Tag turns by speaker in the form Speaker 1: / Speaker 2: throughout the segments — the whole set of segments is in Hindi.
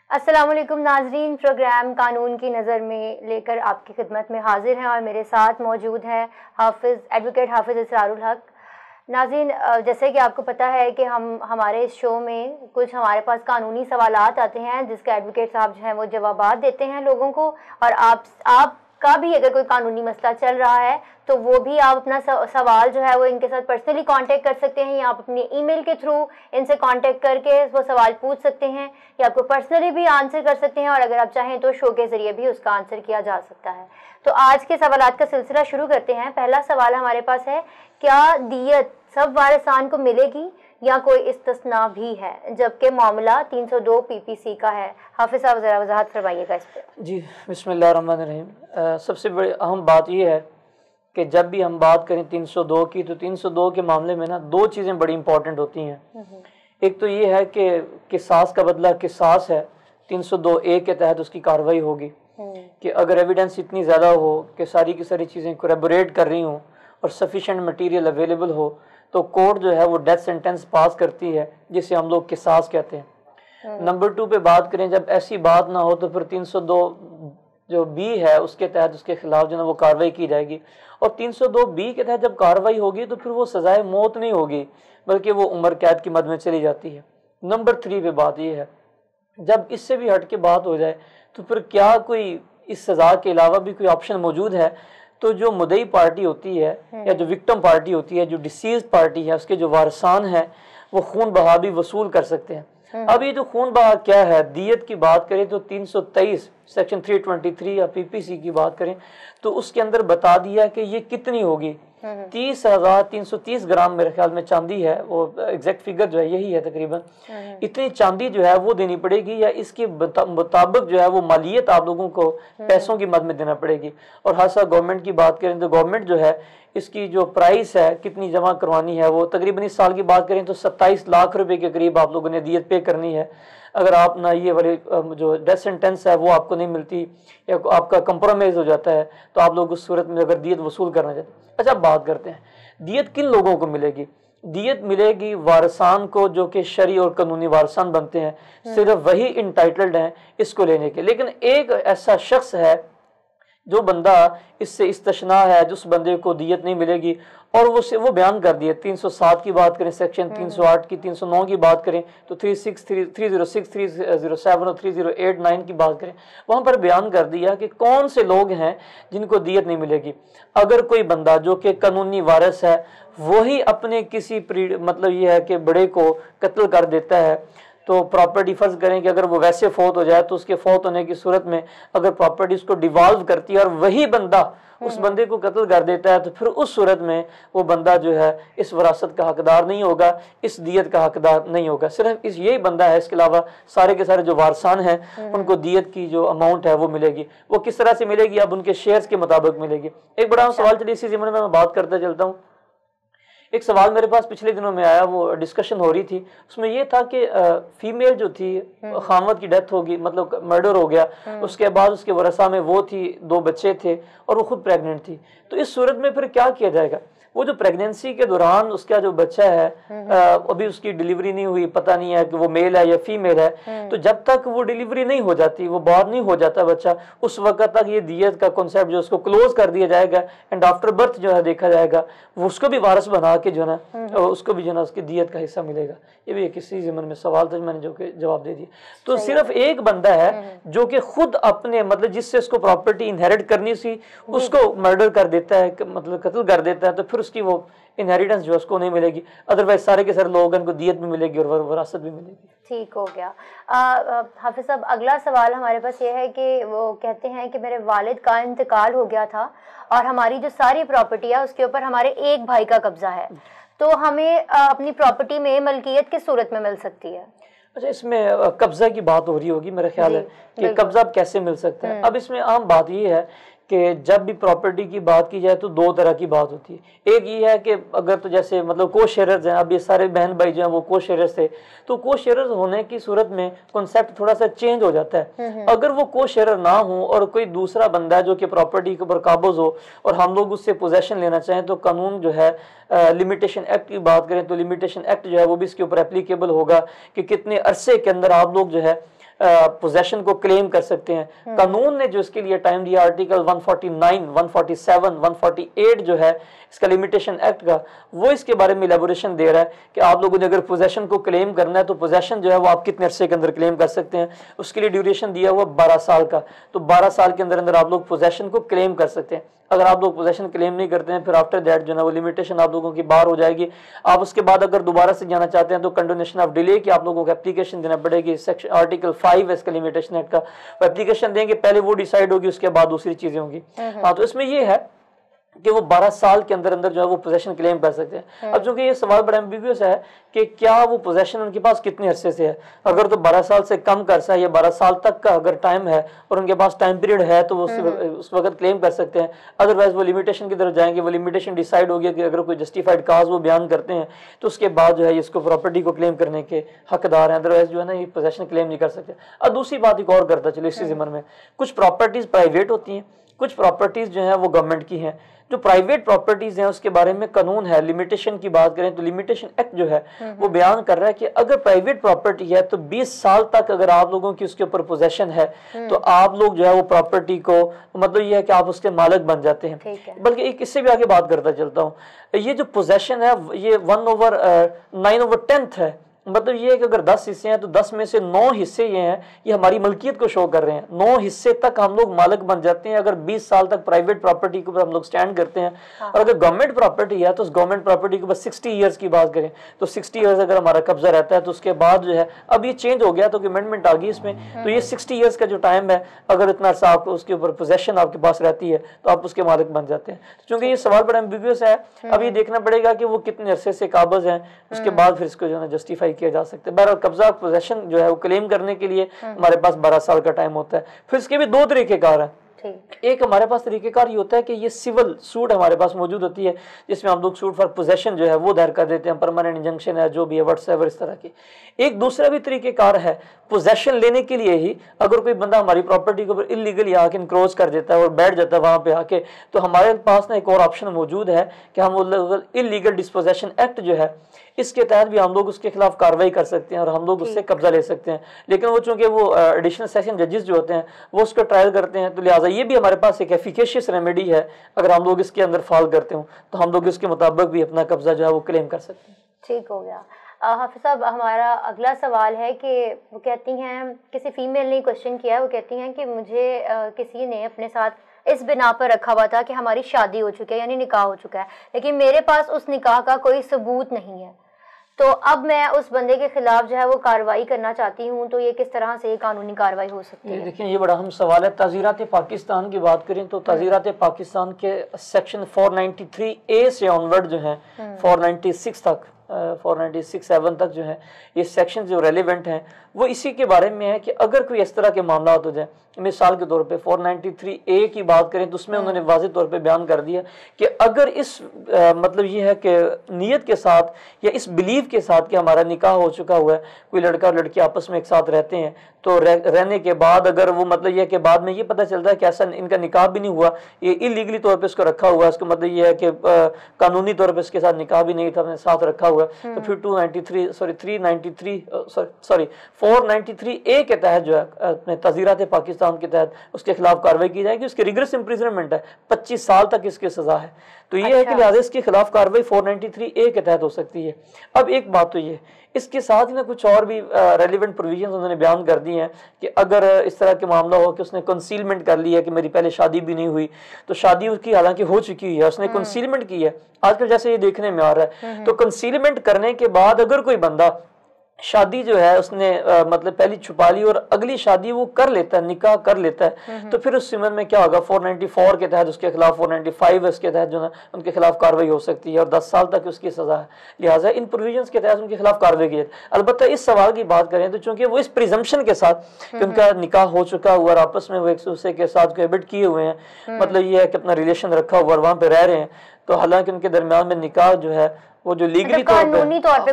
Speaker 1: अस्सलाम वालेकुम नाजरीन, प्रोग्राम कानून की नज़र में लेकर आपकी खिदमत में हाजिर हैं और मेरे साथ मौजूद हैं एडवोकेट हाफिज़ इसरारुल हक। नाज़रीन, जैसे कि आपको पता है कि हमारे इस शो में कुछ हमारे पास कानूनी सवालात आते हैं जिसका एडवोकेट साहब जो हैं वो जवाबात देते हैं लोगों को। और आपका भी अगर कोई कानूनी मसला चल रहा है तो वो भी आप अपना सवाल जो है वो इनके साथ पर्सनली कांटेक्ट कर सकते हैं, या आप अपनी ईमेल के थ्रू इनसे कांटेक्ट करके वो सवाल पूछ सकते हैं, या आपको पर्सनली भी आंसर कर सकते हैं, और अगर आप चाहें तो शो के ज़रिए भी उसका आंसर किया जा सकता है। तो आज के सवालात का सिलसिला शुरू करते हैं। पहला सवाल हमारे पास है, क्या दियत सब वारिसान को मिलेगी या कोई इस्तिस्ना भी है, जबकि मामला 302 PPC का है? हाफिज़ साहब ज़रा वजाहत फरमाइएगा इस पर।
Speaker 2: जी, बिस्मिल्लाहिर्रहमानिर्रहीम। सबसे बड़ी अहम बात यह है कि जब भी हम बात करें 302 की, तो 302 के मामले में ना दो चीज़ें बड़ी इंपॉर्टेंट होती हैं। एक तो ये है कि किसास का बदला किसास है, 302A के तहत उसकी कार्रवाई होगी कि अगर एविडेंस इतनी ज़्यादा हो कि सारी की सारी चीज़ें कोरेबोरेट कर रही हों और सफिशेंट मटेरियल अवेलेबल हो, तो कोर्ट जो है वो डेथ सेंटेंस पास करती है, जिसे हम लोग किसास कहते हैं। नंबर 2 पे बात करें, जब ऐसी बात ना हो तो फिर 302 जो बी है उसके तहत उसके खिलाफ जो है वो कार्रवाई की जाएगी। और 302B के तहत जब कार्रवाई होगी तो फिर वो सजाए मौत नहीं होगी, बल्कि वो उम्र कैद की मद में चली जाती है। नंबर 3 पे बात ये है, जब इससे भी हट के बात हो जाए तो फिर क्या कोई इस सज़ा के अलावा भी कोई ऑप्शन मौजूद है? तो जो मुद्दई पार्टी होती है या जो विक्टिम पार्टी होती है, जो डिसीज पार्टी है, उसके जो वारसान हैं वो खून बहा भी वसूल कर सकते हैं। अब ये जो खून बहा क्या है, दियत की बात करें तो 323 सेक्शन 323 या PPC की बात करें तो उसके अंदर बता दिया कि ये कितनी होगी। 30,330 ग्राम मेरे ख्याल में चांदी है, वो एग्जैक्ट फिगर जो है यही है तकरीबन। इतनी चांदी जो है वो देनी पड़ेगी, या इसके मुताबिक जो है वो मालियत आप लोगों को पैसों की मद में देना पड़ेगी। और खासा गवर्नमेंट की बात करें तो गवर्नमेंट जो है इसकी जो प्राइस है कितनी जमा करवानी है, वो तकरीबन इस साल की बात करें तो 27 लाख रुपए के करीब आप लोगों ने दियत पे करनी है। अगर आप ना ये वाली जो डेथ सेंटेंस है वो आपको नहीं मिलती या आपका कंप्रोमाइज़ हो जाता है तो आप लोग उस सूरत में अगर दियत वसूल करना चाहते हैं। अच्छा, बात करते हैं दियत किन लोगों को मिलेगी। दियत मिलेगी वारसान को, जो कि शरी और कानूनी वारसान बनते हैं, सिर्फ वही इंटाइटल्ड हैं इसको लेने के। लेकिन एक ऐसा शख्स है जो बंदा इससे इस्तशना है, जिस बंदे को दियत नहीं मिलेगी, और वो बयान कर दिया। 307 की बात करें, सेक्शन 308 की, 309 की बात करें तो 306, 307 और 3089 की बात करें, वहाँ पर बयान कर दिया कि कौन से लोग हैं जिनको दियत नहीं मिलेगी। अगर कोई बंदा जो कि कानूनी वारिस है वही अपने किसी मतलब ये है कि बड़े को कत्ल कर देता है, तो प्रॉपर्टी फर्ज करें कि अगर वो वैसे फौत हो जाए तो उसके फौत होने की सूरत में अगर प्रॉपर्टी उसको डिवॉल्व करती है और वही बंदा उस बंदे को कत्ल कर देता है, तो फिर उस सूरत में वो बंदा जो है इस विरासत का हकदार नहीं होगा, इस दियत का हकदार नहीं होगा। सिर्फ इस यही बंदा है, इसके अलावा सारे के सारे जो वारसान हैं उनको दियत की जो अमाउंट है वो मिलेगी। वो किस तरह से मिलेगी? अब उनके शेयर्स के मुताबिक मिलेगी। एक बड़ा सवाल, चलिए इसी ज़िम्मे में मैं बात करता चलता हूँ। एक सवाल मेरे पास पिछले दिनों में आया, वो डिस्कशन हो रही थी, उसमें ये था कि फीमेल जो थी खामद की डेथ होगी, मतलब मर्डर हो गया, उसके बाद उसके वरसा में वो थी, 2 बच्चे थे और वो खुद प्रेग्नेंट थी। तो इस सूरत में फिर क्या किया जाएगा? वो जो प्रेगनेंसी के दौरान उसका जो बच्चा है अभी उसकी डिलीवरी नहीं हुई, पता नहीं है कि वो मेल है या फीमेल है, तो जब तक वो डिलीवरी नहीं हो जाती, वो बॉर्न नहीं हो जाता बच्चा, उस वक्त तक ये दियत का कॉन्सेप्ट जो उसको क्लोज कर दिया जाएगा एंड आफ्टर बर्थ जो है देखा जाएगा, वो उसको भी वारिस बना के जो है ना उसको भी जो है उसकी दियत का हिस्सा मिलेगा। ये भी एक इसी ज़िम्मे में सवाल था, मैंने जो कि जवाब दे दिया। तो सिर्फ एक बंदा है जो कि खुद अपने मतलब जिससे उसको प्रॉपर्टी इनहेरिट करनी सी उसको मर्डर कर देता है, मतलब कत्ल कर देता है, तो फिर उसकी वो इनहेरिटेंस जो उसको नहीं मिलेगी। अदरवाइज सारे के सारे लोगों को दियत भी मिलेगी और विरासत भी मिलेगी।
Speaker 1: ठीक हो गया। हाफिज साहब, अगला सवाल हमारे पास ये है कि वो कहते हैं कि मेरे वालिद का इंतकाल हो गया था और हमारी जो सारी प्रॉपर्टी है उसके ऊपर हमारे एक भाई का कब्जा है, तो हमें अपनी प्रॉपर्टी में मलकियत किस सूरत में मिल सकती है?
Speaker 2: अच्छा, इसमें कब्जा की बात हो रही होगी मेरा ख्याल है कि कब्जा कैसे मिल सकता है। अब इसमें आम बात ये है कि जब भी प्रॉपर्टी की बात की जाए तो 2 तरह की बात होती है। एक ये है कि अगर तो जैसे मतलब को शेयरर्स हैं, अब ये सारे बहन भाई जो हैं वो को शेयरर्स थे, तो को शेयरर्स होने की सूरत में कॉन्सेप्ट थोड़ा सा चेंज हो जाता है। अगर वो को शेयरर ना हो और कोई दूसरा बंदा जो कि प्रॉपर्टी के ऊपर काबूज हो और हम लोग उससे पोजेशन लेना चाहें, तो कानून जो है लिमिटेशन एक्ट की बात करें तो लिमिटेशन एक्ट जो है वो भी इसके ऊपर एप्लीकेबल होगा कि कितने अरसे के अंदर आप लोग जो है पोजेशन को क्लेम कर सकते हैं। कानून ने जो इसके लिए टाइम दिया, आर्टिकल 149, 147, 148 जो है इसका लिमिटेशन एक्ट का, वो इसके बारे में इलेबोरेशन दे रहा है कि आप लोगों ने अगर पोजेशन को क्लेम करना है तो पोजेशन जो है वो आप कितने अरसे के अंदर क्लेम कर सकते हैं। उसके लिए ड्यूरेशन दिया हुआ 12 साल का, तो 12 साल के अंदर अंदर आप लोग पोजेशन को क्लेम कर सकते हैं। अगर आप लोग पोजेशन क्लेम नहीं करते हैं फिर आफ्टर दैट जो है वो लिमिटेशन आप लोगों की बाहर हो जाएगी। आप उसके बाद अगर दोबारा से जाना चाहते हैं तो कंडोनेशन ऑफ डिले की आप लोगों को एप्लीकेशन देना पड़ेगी। सेक्शन आर्टिकल 5 है इसका लिमिटेशन एक्ट का, वो एप्लीकेशन देंगे, पहले वो डिसाइड होगी, उसके बाद दूसरी चीजें होंगी। हाँ, तो इसमें ये है कि वो 12 साल के अंदर अंदर जो है वो पोजेशन क्लेम कर सकते हैं। अब चूंकि ये सवाल बड़ा एम्बिग्यूअस है कि क्या वो पोजेशन उनके पास कितने अरसे से है, अगर तो 12 साल से कम का अरसा है या 12 साल तक का अगर टाइम है और उनके पास टाइम पीरियड है तो वो उस वक्त क्लेम कर सकते हैं। अदरवाइज वो लिमिटेशन की तरफ जाएंगे, वो लिमिटेशन डिसाइड हो गया कि अगर कोई जस्टिफाइड काज वो बयान करते हैं तो उसके बाद जो है इसको प्रॉपर्टी को क्लेम करने के हकदार हैं, अदरवाइज जो है ना ये पोजेशन क्लेम नहीं कर सकते। अब दूसरी बात एक और करता चलो इसी ज़िम्मन में, कुछ प्रॉपर्टीज प्राइवेट होती हैं, कुछ प्रॉपर्टीज जो है वो गवर्नमेंट की हैं। जो प्राइवेट प्रॉपर्टीज हैं उसके बारे में कानून है। लिमिटेशन की बात करें तो लिमिटेशन एक्ट जो है वो बयान कर रहा है कि अगर प्राइवेट प्रॉपर्टी है तो 20 साल तक अगर आप लोगों की उसके ऊपर पोजेशन है तो आप लोग जो है वो प्रॉपर्टी को, मतलब ये है कि आप उसके मालिक बन जाते हैं। बल्कि एक इससे भी आगे बात करता चलता हूँ, ये जो पोजेशन है ये 1/9/10 है। मतलब ये है कि अगर 10 हिस्से हैं तो 10 में से 9 हिस्से ये हैं, ये हमारी मलकियत को शो कर रहे हैं। 9 हिस्से तक हम लोग मालिक बन जाते हैं अगर 20 साल तक प्राइवेट प्रॉपर्टी के ऊपर हम लोग स्टैंड करते हैं। और अगर गवर्नमेंट प्रॉपर्टी है तो उस गवर्नमेंट प्रॉपर्टी के ऊपर 60 ईयर्स की बात करें तो 60 ईयर्स अगर हमारा कब्जा रहता है तो उसके बाद जो है, अब ये चेंज हो गया तो अमेंडमेंट आ गई इसमें, तो ये 60 ईयर्स का जो टाइम है अगर इतना अर्सा आपको उसके ऊपर पोजेशन आपके पास रहती है तो आप उसके मालिक बन जाते हैं। चूंकि ये सवाल बड़ा एम्बिग्यूअस है, अब ये देखना पड़ेगा कि वो कितने अरसे से काबिज हैं, उसके बाद फिर इसको जो है जस्टिफाई किया जा सकता है। कब्जा पोजेशन जो है वो क्लेम करने के लिए हमारे पास 12 साल का टाइम होता है। फिर इसके भी 2 तरीकेकार हैं। एक हमारे पास तरीकेकार ये होता है कि ये सिविल सूट हमारे पास मौजूद होती है जिसमें हम लोग सूट फॉर पोजेशन जो है वो दायर कर देते हैं, परमानेंट इंजंक्शन है जो भी है व्हाट्सएवर इस तरह की। एक दूसरा भी तरीकेकार है पोजेशन लेने के लिए ही, अगर कोई बंदा हमारी प्रॉपर्टी के ऊपर इलीगली आके इनक्रोच कर देता है और बैठ जाता है वहां पे आके, तो हमारे पास ना एक और ऑप्शन मौजूद है कि हम इलीगल डिस्पोजेशन एक्ट जो है इसके तहत भी हम लोग उसके खिलाफ कार्रवाई कर सकते हैं और हम लोग उससे कब्जा ले सकते हैं। लेकिन वो चूंकि वो एडिशनल सेशन जजेस जो होते हैं वो उसका ट्रायल करते हैं, तो लिहाजा ये भी हमारे पास एक एफिकेशियस रेमेडी है। अगर हम लोग इसके अंदर फॉल करते हो तो हम लोग इसके मुताबिक भी अपना कब्जा जो है वो क्लेम कर सकते हैं।
Speaker 1: ठीक हो गया। हाफिज साहब, हमारा अगला सवाल है कि वो कहती हैं, किसी फीमेल ने क्वेश्चन किया है, वो कहती हैं कि मुझे किसी ने अपने साथ इस बिना पर रखा हुआ था कि हमारी शादी हो चुकी है, यानी निकाह हो चुका है, लेकिन मेरे पास उस निकाह का कोई सबूत नहीं है, तो अब मैं उस बंदे के खिलाफ जो है वो कार्रवाई करना चाहती हूँ, तो ये किस तरह से कानूनी कार्रवाई हो सकती है?
Speaker 2: देखिए ये बड़ा अहम सवाल है। ताज़ीरात पाकिस्तान की बात करें तो ताज़ीरात पाकिस्तान के सेक्शन 493A से ऑनवर्ड जो है 496 तक 496-7 तक जो है ये सेक्शन जो रेलिवेंट हैं वो इसी के बारे में है कि अगर कोई इस तरह के मामला हो जाए, मिसाल के तौर पे 493A की बात करें तो उसमें उन्होंने वाज़ेह तौर पे बयान कर दिया कि अगर इस मतलब ये है कि नीयत के साथ या इस बिलीव के साथ कि हमारा निकाह हो चुका हुआ है, कोई लड़का और लड़की आपस में एक साथ रहते हैं, तो रहने के बाद अगर वो मतलब ये कि बाद में ये पता चलता है कि ऐसा इनका निकाह भी नहीं हुआ, ये इलीगली तौर पे इसको रखा हुआ है, इसका मतलब ये है कि कानूनी तौर पे इसके साथ निकाह भी नहीं था, अपने साथ रखा हुआ है, तो फिर 493A के तहत जो है अपने ताज़ीरात पाकिस्तान के तहत उसके खिलाफ कार्रवाई की जाएगी। उसके रिगरस इम्प्रिजनमेंट है, 25 साल तक इसकी सजा है। तो ये है कि लिहाजा इसके खिलाफ कार्रवाई 493A के तहत हो सकती है। अब एक बात तो ये, इसके साथ ही ना कुछ और भी रेलिवेंट प्रोविजंस उन्होंने बयान कर दी हैं कि अगर इस तरह के मामला हो कि उसने कंसीलमेंट कर लिया कि मेरी पहले शादी भी नहीं हुई, तो शादी उसकी हालांकि हो चुकी हुई है, उसने कंसीलमेंट की है, आजकल जैसे ये देखने में आ रहा है, तो कंसीलमेंट करने के बाद अगर कोई बंदा शादी जो है उसने मतलब पहली छुपा ली और अगली शादी वो कर लेता है, निकाह कर लेता है, तो फिर उस सिमन में क्या होगा, 494 के तहत उसके खिलाफ, 495 इसके तहत जो है उनके खिलाफ कार्रवाई हो सकती है और 10 साल तक उसकी सजा है। लिहाजा इन प्रोविजंस के तहत उनके खिलाफ कार्रवाई की जाए। अलबत्ता इस सवाल की बात करें तो चूंकि वो इस प्रिजम्पशन के साथ कि उनका निकाह हो चुका हुआ और आपस में वो एक दूसरे के साथ कोहैबिट किए हुए हैं, मतलब ये है कि अपना रिलेशन रखा हुआ और वहाँ पे रह रहे हैं, तो हालांकि उनके दरमियान में निकाह जो है वो जो लीगली
Speaker 1: कानूनी तौर पे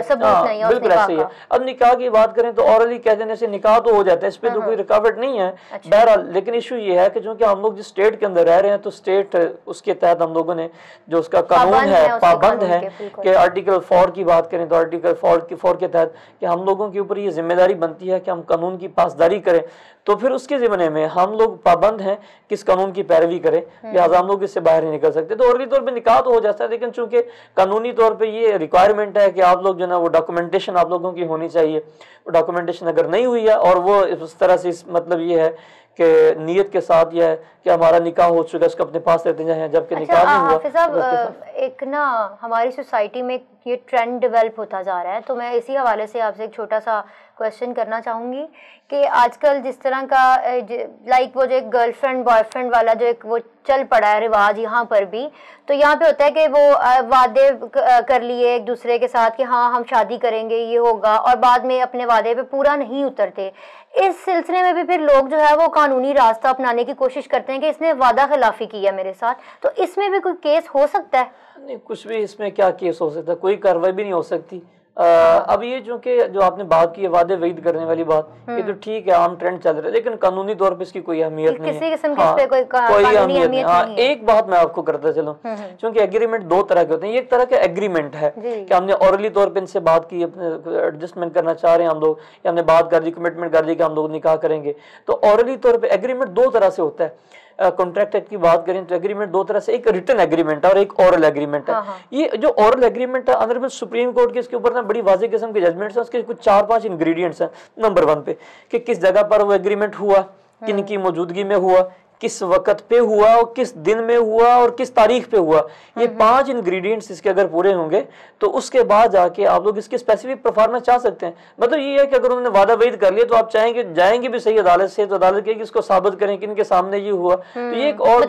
Speaker 1: सबूत नहीं है,
Speaker 2: बिल्कुल ऐसे ही है। अब निकाह की बात करें तो ऑरली कह देने से निकाह तो हो जाता है, इस पे तो कोई रुकावट नहीं है। बहरहाल लेकिन इशू ये है कि चूंकि हम लोग जिस स्टेट के अंदर रह रहे हैं तो स्टेट उसके तहत हम लोगों ने जो उसका कानून है पाबंद है कि आर्टिकल 4 की बात करें तो आर्टिकल 4 के तहत कि हम लोगों के ऊपर ये जिम्मेदारी बनती है कि हम कानून की पासदारी करें, तो फिर उसके ज़िम्मे में हम लोग पाबंद हैं किस कानून की पैरवी करें, लिहाजा हम लोग इससे बाहर नहीं निकल सकते। तो औरली तौर पे निकाह तो हो जाता है, लेकिन चूंकि कानूनी तौर पे ये रिक्वायरमेंट है कि आप लोग जो ना वो डॉक्यूमेंटेशन आप लोगों की होनी चाहिए। वो डॉक्यूमेंटेशन अगर नहीं हुई है और वो इस तरह से मतलब ये है कि नीयत के साथ यह है कि हमारा निकाह हो चुका है, उसको अपने पास रहते जाए, जबकि निकाह नहीं हुआ।
Speaker 1: हाफिज साहब, एक ना हमारी सोसाइटी में ये ट्रेंड डेवलप होता जा रहा है, तो मैं इसी हवाले से आपसे एक छोटा सा क्वेश्चन करना चाहूँगी कि आजकल जिस तरह का लाइक वो जो एक गर्लफ्रेंड बॉयफ्रेंड वाला जो एक वो चल पड़ा है रिवाज यहाँ पर भी, तो यहाँ पे होता है कि वो वादे कर लिए एक दूसरे के साथ कि हाँ हम शादी करेंगे ये होगा, और बाद में अपने वादे पे पूरा नहीं उतरते। इस सिलसिले में भी फिर लोग जो है वो कानूनी रास्ता अपनाने की कोशिश करते हैं कि इसने वादा खिलाफी की है मेरे साथ, तो इसमें भी कोई केस हो सकता है?
Speaker 2: नहीं, कुछ भी इसमें क्या केस हो सकता है, कोई कार्रवाई भी नहीं हो सकती। अब ये जो आपने बात की है वादे वईद करने वाली बात, ये तो ठीक है, आम ट्रेंड चल रहा है, लेकिन कानूनी तौर पे इसकी कोई अहमियत नहीं है,
Speaker 1: किसी किस्म की कोई अहमियत नहीं।
Speaker 2: हाँ, एक बात मैं आपको करता चलूं, क्योंकि एग्रीमेंट दो तरह के होते हैं। एक तरह का एग्रीमेंट है कि हमने ऑरली तौर पे इनसे बात की, एडजस्टमेंट करना चाह रहे हैं हम लोग, या हमने बात कर दी, कमिटमेंट कर दी कि हम लोग निकाह करेंगे। तो ऑरली तौर पे एग्रीमेंट दो तरह से होता है। कॉन्ट्रैक्ट एक्ट की बात करें तो एग्रीमेंट दो तरह से, एक रिटन एग्रीमेंट है और एक ओरल एग्रीमेंट है। ये जो ओरल एग्रीमेंट है, ऑनरेबल सुप्रीम कोर्ट के इसके ऊपर ना बड़ी वाज़ेह किस्म के जजमेंट्स हैं, उसके कुछ 4-5 इंग्रेडिएंट्स हैं। नंबर 1 पे कि किस जगह पर वो एग्रीमेंट हुआ, किन की मौजूदगी में हुआ, किस वक्त पे हुआ और किस दिन में हुआ और किस तारीख पे हुआ। ये 5 इंग्रेडिएंट्स इसके अगर पूरे होंगे तो उसके बाद जाके आप लोग इसके स्पेसिफिक परफॉर्मेंस चाह सकते हैं। मतलब ये है कि अगर उन्होंने वादा वईद कर लिया तो आप चाहेंगे जाएंगे भी सही अदालत से, तो अदालत कहेगी इसको साबित करें कि इनके सामने ये हुआ, तो ये एक और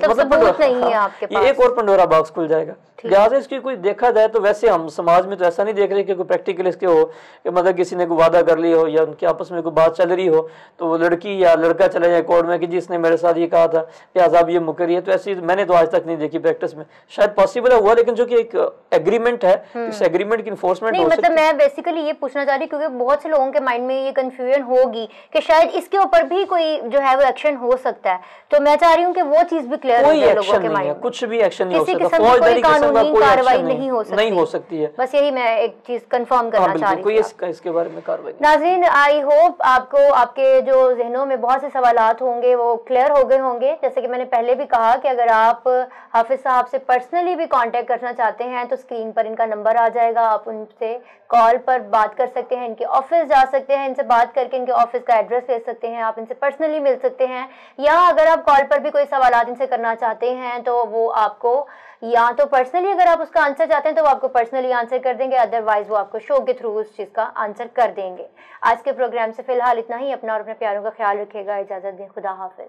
Speaker 2: ये एक और पंडोरा बॉक्स खुल जाएगा। लिहाजा इसकी कोई देखा जाए तो वैसे हम समाज में तो ऐसा नहीं देख रहे कि कोई प्रैक्टिकल इसके हो कि मतलब किसी ने कोई वादा कर ली हो या उनके आपस में कोई बात चल रही हो तो वो लड़की या लड़का चले जाए कोर्ट में कि जिसने मेरे साथ ये कहा था लिहाजा अब ये मुकरी है। तो ऐसी मैंने तो आज तक नहीं देखी प्रैक्टिस में, शायद पॉसिबल है हुआ, लेकिन जो कि एक एग्रीमेंट है, इस एग्रीमेंट की इन्फोर्समेंट
Speaker 1: नहीं, मतलब मैं बेसिकली ये पूछना चाह रही क्योंकि बहुत से लोगों के माइंड में ये कंफ्यूजन होगी कि शायद इसके ऊपर भी कोई जो है वो एक्शन हो सकता है, तो मैं चाह रही हूँ कि वो चीज भी क्लियर हो जाए लोगों के माइंड में।
Speaker 2: कुछ भी एक्शन नहीं हो सकता,
Speaker 1: कोई कानूनी कार्रवाई नहीं हो सकती
Speaker 2: है।
Speaker 1: बस यही मैं एक चीज कंफर्म करना चाह रही
Speaker 2: हूँ, इसके बारे में कार्रवाई।
Speaker 1: नाज़रीन, आई होप आपको आपके जो जहनों में बहुत से सवालात होंगे वो क्लियर हो गए होंगे। जैसे कि मैंने पहले भी कहा कि अगर आप हाफिज साहब से पर्सनली भी कांटेक्ट करना चाहते हैं तो स्क्रीन पर इनका नंबर आ जाएगा, आप उनसे कॉल पर बात कर सकते हैं, इनके ऑफिस जा सकते हैं, इनसे बात करके इनके ऑफिस का एड्रेस ले सकते हैं, आप इनसे पर्सनली मिल सकते हैं, या अगर आप कॉल पर भी कोई सवालात इनसे करना चाहते हैं तो वो आपको या तो पर्सनली अगर आप उसका आंसर चाहते हैं तो वो आपको पर्सनली आंसर कर देंगे, अदरवाइज वो आपको शो के थ्रू उस चीज़ का आंसर कर देंगे। आज के प्रोग्राम से फिलहाल इतना ही। अपना और अपने प्यारों का ख्याल रखिएगा। इजाज़त दें। खुदा हाफिज।